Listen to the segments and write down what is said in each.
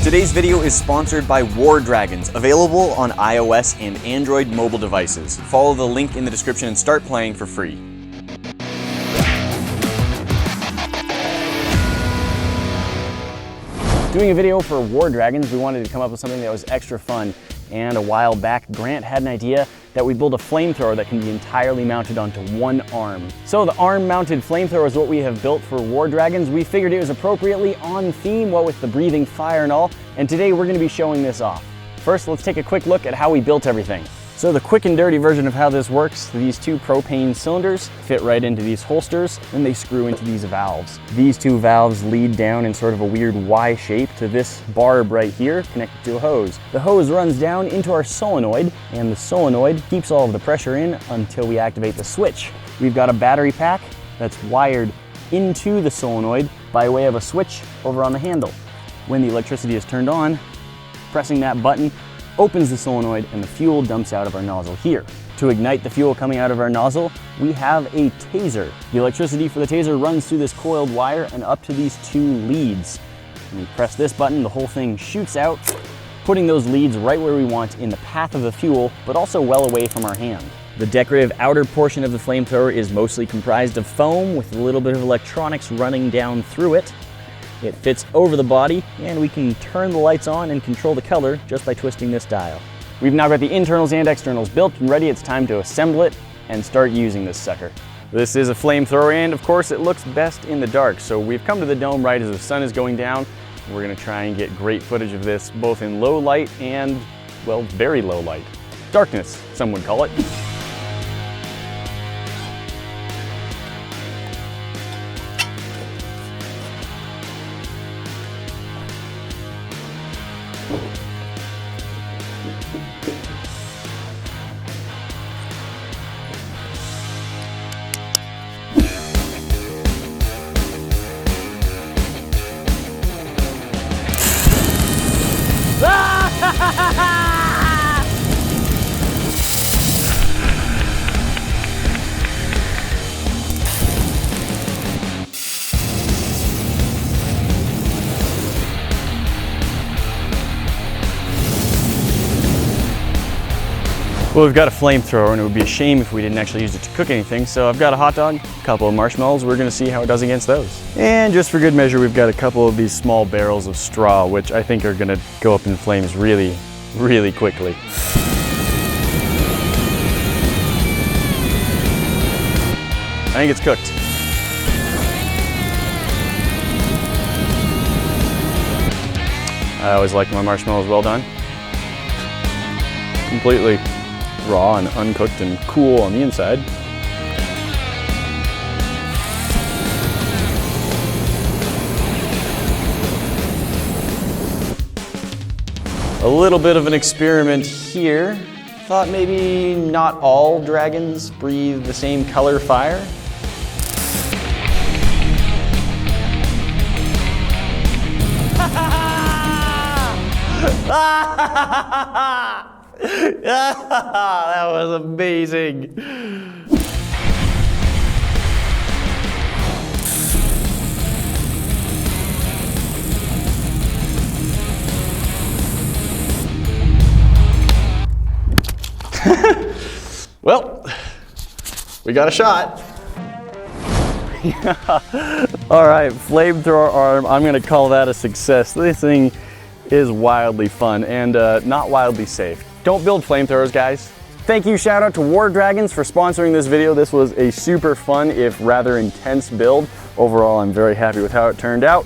Today's video is sponsored by War Dragons, available on iOS and Android mobile devices. Follow the link in the description and start playing for free. Doing a video for War Dragons, we wanted to come up with something that was extra fun. And a while back, Grant had an idea that we build a flamethrower that can be entirely mounted onto one arm. So the arm-mounted flamethrower is what we have built for War Dragons. We figured it was appropriately on theme, what with the breathing fire and all, and today we're going to be showing this off. First, let's take a quick look at how we built everything. So the quick and dirty version of how this works, these two propane cylinders fit right into these holsters, and they screw into these valves. These two valves lead down in sort of a weird Y shape to this barb right here connected to a hose. The hose runs down into our solenoid, and the solenoid keeps all of the pressure in until we activate the switch. We've got a battery pack that's wired into the solenoid by way of a switch over on the handle. When the electricity is turned on, pressing that button opens the solenoid and the fuel dumps out of our nozzle here. To ignite the fuel coming out of our nozzle, we have a taser. The electricity for the taser runs through this coiled wire and up to these two leads. When we press this button, the whole thing shoots out, putting those leads right where we want in the path of the fuel, but also well away from our hand. The decorative outer portion of the flamethrower is mostly comprised of foam with a little bit of electronics running down through it. It fits over the body, and we can turn the lights on and control the color just by twisting this dial. We've now got the internals and externals built and ready. It's time to assemble it and start using this sucker. This is a flamethrower, and of course it looks best in the dark, so we've come to the dome right as the sun is going down. We're gonna try and get great footage of this, both in low light and, well, very low light. Darkness, some would call it. Well, we've got a flamethrower, and it would be a shame if we didn't actually use it to cook anything. So I've got a hot dog, a couple of marshmallows. We're gonna see how it does against those. And just for good measure, we've got a couple of these small barrels of straw, which I think are gonna go up in flames really, really quickly. I think it's cooked. I always like my marshmallows well done. Completely raw and uncooked and cool on the inside. A little bit of an experiment here. Thought maybe not all dragons breathe the same color fire. That was amazing. Well, we got a shot. All right, flamethrower arm. I'm gonna call that a success. This thing is wildly fun and not wildly safe. Don't build flamethrowers, guys. Thank you, shout out to War Dragons for sponsoring this video. This was a super fun, if rather intense build. Overall, I'm very happy with how it turned out.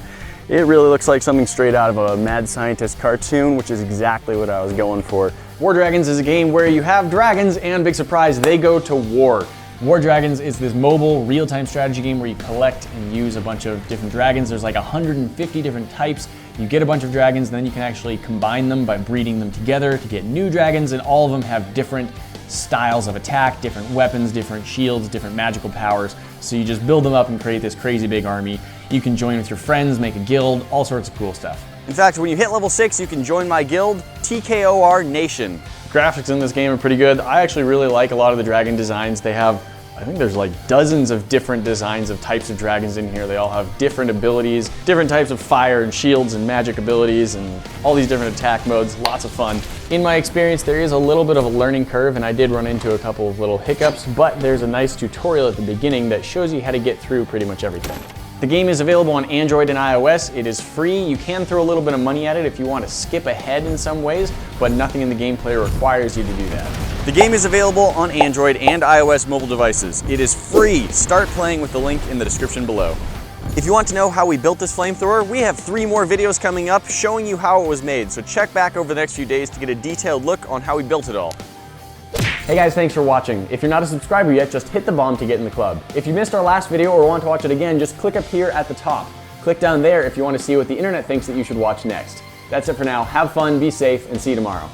It really looks like something straight out of a mad scientist cartoon, which is exactly what I was going for. War Dragons is a game where you have dragons and, big surprise, they go to war. War Dragons is this mobile, real-time strategy game where you collect and use a bunch of different dragons. There's like 150 different types. You get a bunch of dragons, then you can actually combine them by breeding them together to get new dragons, and all of them have different styles of attack, different weapons, different shields, different magical powers. So you just build them up and create this crazy big army. You can join with your friends, make a guild, all sorts of cool stuff. In fact, when you hit level 6, you can join my guild, TKOR Nation. Graphics in this game are pretty good. I actually really like a lot of the dragon designs. They have I think there's like dozens of different designs of types of dragons in here. They all have different abilities, different types of fire and shields and magic abilities and all these different attack modes, lots of fun. In my experience, there is a little bit of a learning curve and I did run into a couple of little hiccups, but there's a nice tutorial at the beginning that shows you how to get through pretty much everything. The game is available on Android and iOS. It is free. You can throw a little bit of money at it if you want to skip ahead in some ways, but nothing in the gameplay requires you to do that. The game is available on Android and iOS mobile devices. It is free. Start playing with the link in the description below. If you want to know how we built this flamethrower, we have 3 more videos coming up showing you how it was made, so check back over the next few days to get a detailed look on how we built it all. Hey guys, thanks for watching. If you're not a subscriber yet, just hit the bomb to get in the club. If you missed our last video or want to watch it again, just click up here at the top. Click down there if you want to see what the internet thinks that you should watch next. That's it for now. Have fun, be safe, and see you tomorrow.